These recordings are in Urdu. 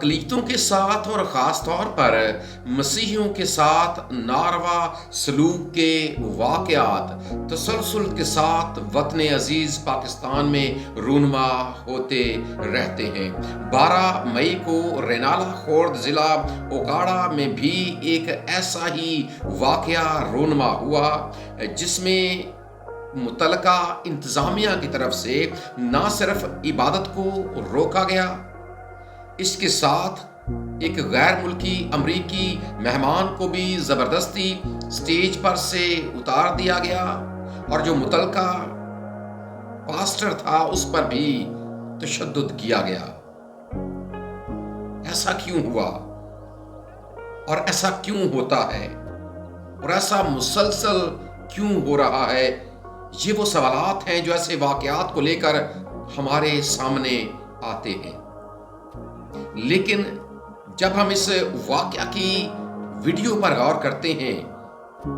اقلیتوں کے ساتھ اور خاص طور پر مسیحیوں کے ساتھ ناروا سلوک کے واقعات تسلسل کے ساتھ وطن عزیز پاکستان میں رونما ہوتے رہتے ہیں۔ 12 مئی کو رینالہ خورد ضلع اوکاڑا میں بھی ایک ایسا ہی واقعہ رونما ہوا جس میں متعلقہ انتظامیہ کی طرف سے نہ صرف عبادت کو روکا گیا، اس کے ساتھ ایک غیر ملکی امریکی مہمان کو بھی زبردستی سٹیج پر سے اتار دیا گیا، اور جو متعلقہ پاسٹر تھا اس پر بھی تشدد کیا گیا۔ ایسا کیوں ہوا اور ایسا کیوں ہوتا ہے اور ایسا مسلسل کیوں ہو رہا ہے؟ یہ وہ سوالات ہیں جو ایسے واقعات کو لے کر ہمارے سامنے آتے ہیں، لیکن جب ہم اس واقعہ کی ویڈیو پر غور کرتے ہیں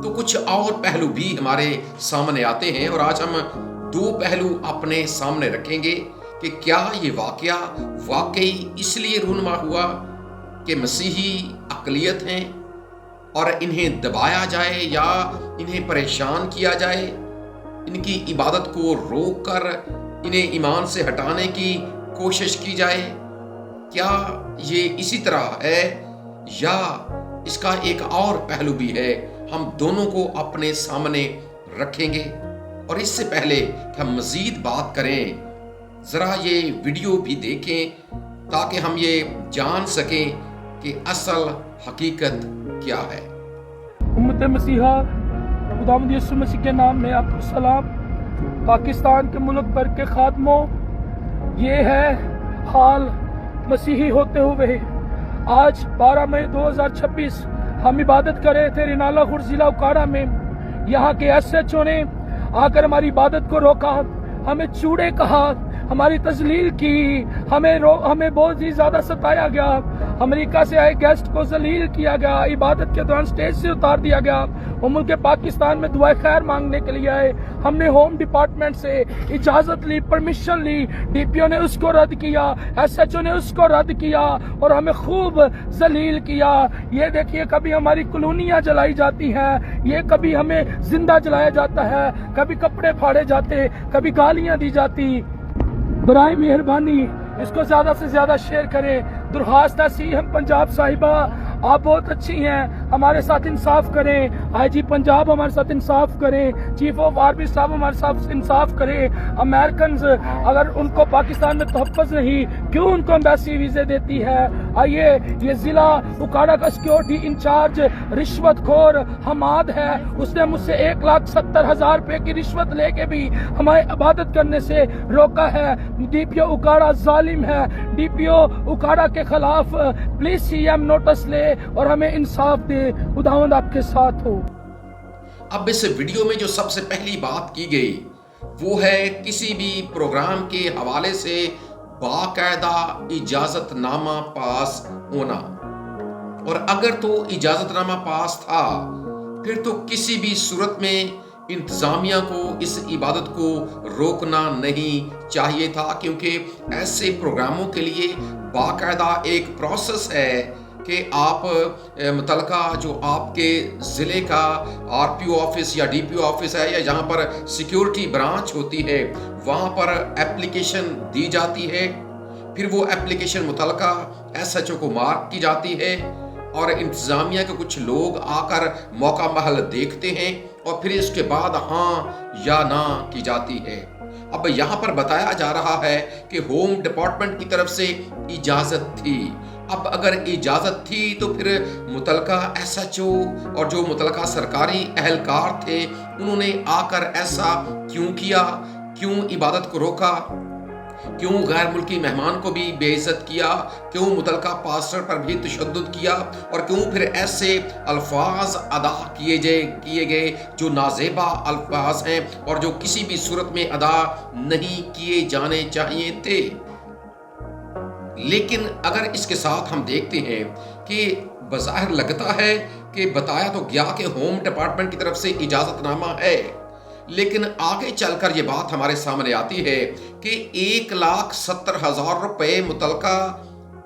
تو کچھ اور پہلو بھی ہمارے سامنے آتے ہیں، اور آج ہم 2 پہلو اپنے سامنے رکھیں گے کہ کیا یہ واقعہ واقعی اس لیے رونما ہوا کہ مسیحی اقلیت ہیں اور انہیں دبایا جائے یا انہیں پریشان کیا جائے، ان کی عبادت کو روک کر انہیں ایمان سے ہٹانے کی کوشش کی جائے؟ کیا یہ اسی طرح ہے یا اس کا ایک اور پہلو بھی ہے؟ ہم دونوں کو اپنے سامنے رکھیں گے، اور اس سے پہلے کہ ہم مزید بات کریں ذرا یہ ویڈیو بھی دیکھیں تاکہ ہم یہ جان سکیں کہ اصل حقیقت کیا ہے۔ امت مسیحا، خداوند یسوع مسیح کے نام میں آپ کو سلام۔ پاکستان کے ملک بھر کے خادموں، یہ ہے حال مسیحی ہوتے ہوئے۔ آج 12 مئی 2026 ہم عبادت کر رہے تھے رینالہ خورد ضلع اوکاڑا میں۔ یہاں کے SHO نے آ کر ہماری عبادت کو روکا، ہمیں چوڑے کہا، ہماری تذلیل کی، ہمیں بہت ہی زیادہ ستایا گیا۔ امریکہ سے آئے گیسٹ کو ذلیل کیا گیا، عبادت کے دوران سٹیج سے اتار دیا گیا۔ وہ ملک پاکستان میں دعائے خیر مانگنے کے لیے آئے، ہم نے ہوم ڈپارٹمنٹ سے اجازت لی، پرمیشن لی، DPO نے اس کو رد کیا، SHO نے اس کو رد کیا اور ہمیں خوب ذلیل کیا۔ یہ دیکھیے، کبھی ہماری کالونیاں جلائی جاتی ہیں، یہ کبھی ہمیں زندہ جلایا جاتا ہے، کبھی کپڑے پھاڑے جاتے، کبھی گالیاں دی جاتی۔ برائے مہربانی اس کو زیادہ سے زیادہ شیئر کریں۔ درخواست ایسی ہم پنجاب صاحبہ، آپ بہت اچھی ہیں، ہمارے ساتھ انصاف کریں۔ IG پنجاب ہمارے ساتھ انصاف کریں، چیف آف آرمی صاحب ہمارے ساتھ انصاف کریں۔ امریکنز اگر ان کو پاکستان میں تحفظ نہیں، کیوں ان کو ایمبیسی ویزے دیتی ہے؟ آئیے، یہ ضلع اوکاڑا کا سیکیورٹی انچارج رشوت خور حماد ہے، اس نے مجھ سے 1,70,000 روپے کی رشوت لے کے بھی ہمیں عبادت کرنے سے روکا ہے۔ DPO اوکاڑا ظالم ہے۔ DPO اوکاڑا کے خلاف پلیز CM نوٹس لے اور ہمیں انصاف دے۔ خداوند آپ کے ساتھ ہو۔ اب اس ویڈیو میں جو سب سے پہلی بات کی گئی وہ ہے کسی بھی پروگرام کے حوالے سے باقاعدہ اجازت نامہ پاس ہونا، اور اگر تو اجازت نامہ پاس تھا پھر تو کسی بھی صورت میں انتظامیہ کو اس عبادت کو روکنا نہیں چاہیے تھا، کیونکہ ایسے پروگراموں کے لیے باقاعدہ ایک پروسیس ہے کہ آپ متعلقہ جو آپ کے ضلع کا RPO آفس یا DPO آفس ہے یا جہاں پر سیکیورٹی برانچ ہوتی ہے وہاں پر اپلیکیشن دی جاتی ہے، پھر وہ اپلیکیشن متعلقہ SHO کو مارک کی جاتی ہے، اور انتظامیہ کے کچھ لوگ آ کر موقع محل دیکھتے ہیں اور پھر اس کے بعد ہاں یا نہ کی جاتی ہے۔ اب یہاں پر بتایا جا رہا ہے کہ ہوم ڈپارٹمنٹ کی طرف سے اجازت تھی۔ اب اگر اجازت تھی تو پھر متعلقہ SHO اور جو متعلقہ سرکاری اہلکار تھے انہوں نے آ کر ایسا کیوں کیا؟ کیوں عبادت کو روکا؟ کیوں غیر ملکی مہمان کو بھی بے عزت کیا؟ کیوں متعلقہ پاسٹر پر بھی تشدد کیا؟ اور کیوں پھر ایسے الفاظ ادا کیے گئے جو نازیبا الفاظ ہیں اور جو کسی بھی صورت میں ادا نہیں کیے جانے چاہیے تھے؟ لیکن اگر اس کے ساتھ ہم دیکھتے ہیں کہ بظاہر لگتا ہے کہ بتایا تو گیا کہ ہوم ڈپارٹمنٹ کی طرف سے اجازت نامہ ہے، لیکن آگے چل کر یہ بات ہمارے سامنے آتی ہے کہ 1,70,000 روپے متعلقہ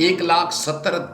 1,70,000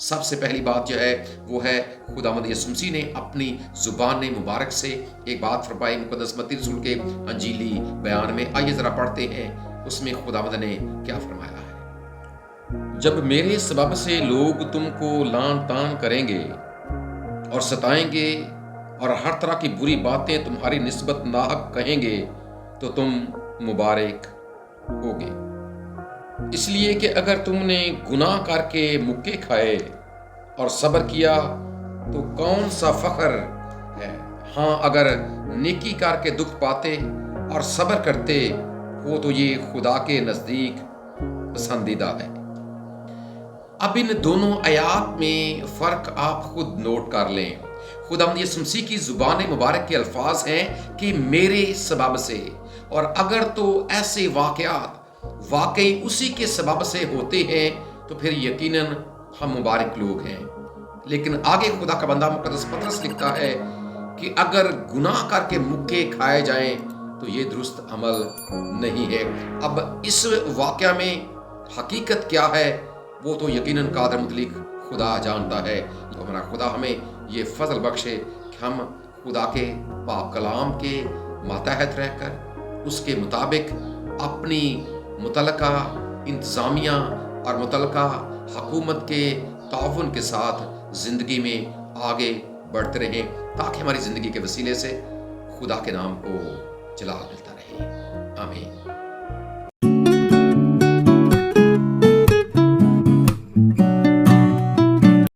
سب سے پہلی بات جو ہے وہ ہے خداوند یسوع مسیح نے اپنی زبان مبارک سے ایک بات فرمائی مقدس متی رسول کے انجیلی بیان میں. آئیے ذرا پڑھتے ہیں اس میں خداوند نے کیا فرمایا ہے. جب میرے سبب سے لوگ تم کو لعن طعن کریں گے اور ستائیں گے اور ہر طرح کی بری باتیں تمہاری نسبت ناحق کہیں گے تو تم مبارک ہوگے، اس لیے کہ اگر تم نے گناہ کر کے مکے کھائے اور صبر کیا تو کون سا فخر ہے. ہاں اگر نیکی کر کے دکھ پاتے اور صبر کرتے ہو تو یہ خدا کے نزدیک پسندیدہ ہے. اب ان دونوں آیات میں فرق آپ خود نوٹ کر لیں. خداوند یسوع مسیح کی زبان مبارک کے الفاظ ہیں کہ میرے سبب سے، اور اگر تو ایسے واقعات واقعی اسی کے سبب سے ہوتے ہیں تو پھر یقیناً ہم مبارک لوگ ہیں. لیکن آگے خدا کا بندہ مقدس پطرس لکھتا ہے کہ اگر گناہ کر کے مکے کھائے جائیں تو یہ درست عمل نہیں ہے. اب اس واقعہ میں حقیقت کیا ہے وہ تو یقیناً قادر مطلق خدا جانتا ہے. تو ہمارا خدا ہمیں یہ فضل بخشے کہ ہم خدا کے پاک کلام کے ماتحت رہ کر اس کے مطابق اپنی متعلقہ انتظامیہ اور متعلقہ حکومت کے تعاون کے ساتھ زندگی میں آگے بڑھتے رہیں تاکہ ہماری زندگی کے وسیلے سے خدا کے نام کو جلال ملتا رہے. آمین.